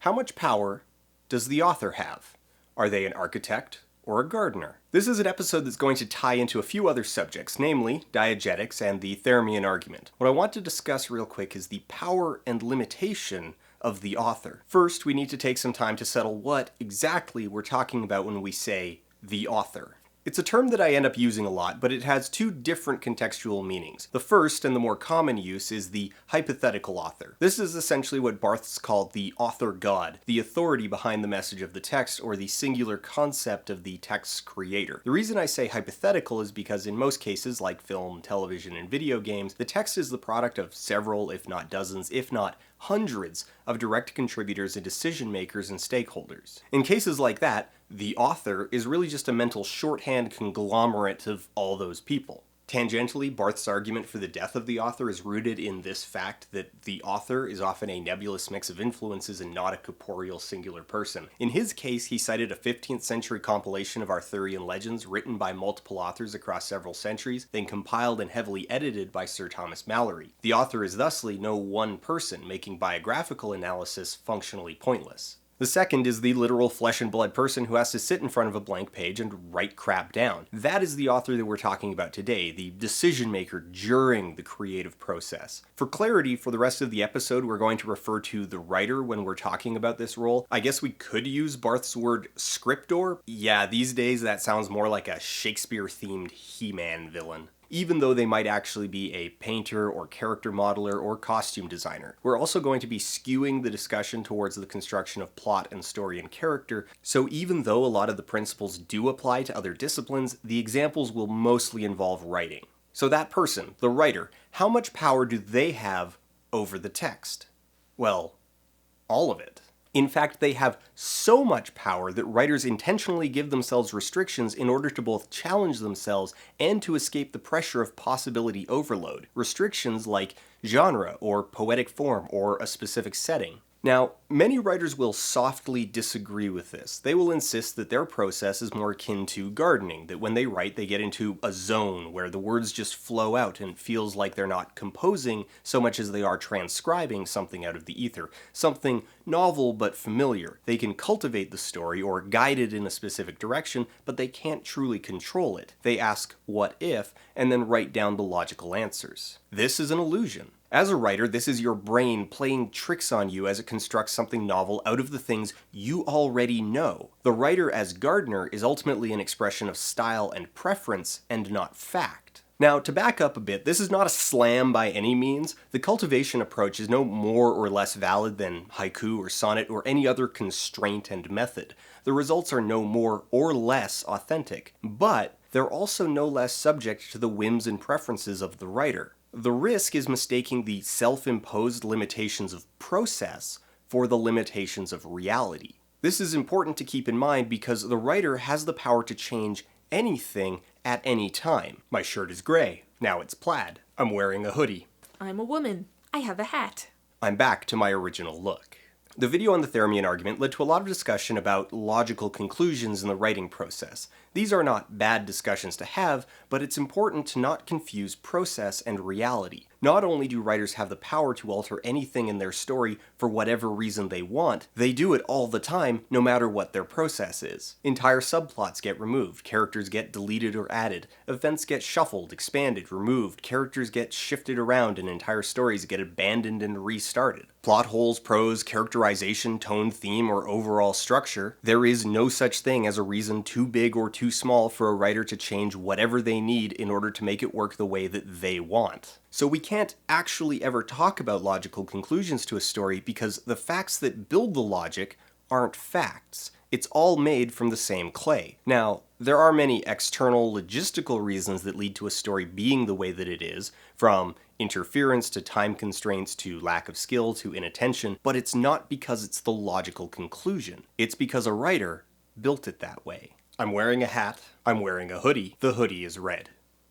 How much power does the author have? Are they an architect or a gardener? This is an episode that's going to tie into a few other subjects, namely diegetics and the Thermian argument. What I want to discuss real quick is the power and limitation of the author. First, we need to take some time to settle what exactly we're talking about when we say the author. It's a term that I end up using a lot, but it has two different contextual meanings. The first, and the more common use, is the hypothetical author. This is essentially what Barthes called the author god, the authority behind the message of the text, or the singular concept of the text's creator. The reason I say hypothetical is because in most cases, like film, television, and video games, the text is the product of several, if not dozens, if not hundreds of direct contributors and decision makers and stakeholders. In cases like that, the author is really just a mental shorthand conglomerate of all those people. Tangentially, Barthes' argument for the death of the author is rooted in this fact that the author is often a nebulous mix of influences and not a corporeal singular person. In his case, he cited a 15th century compilation of Arthurian legends written by multiple authors across several centuries, then compiled and heavily edited by Sir Thomas Malory. The author is thusly no one person, making biographical analysis functionally pointless. The second is the literal flesh and blood person who has to sit in front of a blank page and write crap down. That is the author that we're talking about today, the decision maker during the creative process. For clarity, for the rest of the episode, we're going to refer to the writer when we're talking about this role. I guess we could use Barthes' word scriptor. Yeah, these days that sounds more like a Shakespeare-themed He-Man villain, even though they might actually be a painter or character modeler or costume designer. We're also going to be skewing the discussion towards the construction of plot and story and character, so even though a lot of the principles do apply to other disciplines, the examples will mostly involve writing. So that person, the writer, how much power do they have over the text? Well, all of it. In fact, they have so much power that writers intentionally give themselves restrictions in order to both challenge themselves and to escape the pressure of possibility overload. Restrictions like genre, or poetic form, or a specific setting. Now, many writers will softly disagree with this. They will insist that their process is more akin to gardening, that when they write they get into a zone where the words just flow out and it feels like they're not composing so much as they are transcribing something out of the ether, something novel but familiar. They can cultivate the story or guide it in a specific direction, but they can't truly control it. They ask what if, and then write down the logical answers. This is an illusion. As a writer, this is your brain playing tricks on you as it constructs something novel out of the things you already know. The writer as gardener is ultimately an expression of style and preference, and not fact. Now, to back up a bit, this is not a slam by any means. The cultivation approach is no more or less valid than haiku or sonnet or any other constraint and method. The results are no more or less authentic, but they're also no less subject to the whims and preferences of the writer. The risk is mistaking the self-imposed limitations of process for the limitations of reality. This is important to keep in mind because the writer has the power to change anything at any time. My shirt is gray. Now it's plaid. I'm wearing a hoodie. I'm a woman. I have a hat. I'm back to my original look. The video on the Thermian argument led to a lot of discussion about logical conclusions in the writing process. These are not bad discussions to have, but it's important to not confuse process and reality. Not only do writers have the power to alter anything in their story for whatever reason they want, they do it all the time, no matter what their process is. Entire subplots get removed, characters get deleted or added, events get shuffled, expanded, removed, characters get shifted around, and entire stories get abandoned and restarted. Plot holes, prose, characterization, tone, theme, or overall structure, there is no such thing as a reason too big or too small for a writer to change whatever they need in order to make it work the way that they want. So we can't actually ever talk about logical conclusions to a story because the facts that build the logic aren't facts. It's all made from the same clay. Now, there are many external logistical reasons that lead to a story being the way that it is, from interference to time constraints to lack of skill to inattention, but it's not because it's the logical conclusion. It's because a writer built it that way. I'm wearing a hat. I'm wearing a hoodie. The hoodie is red.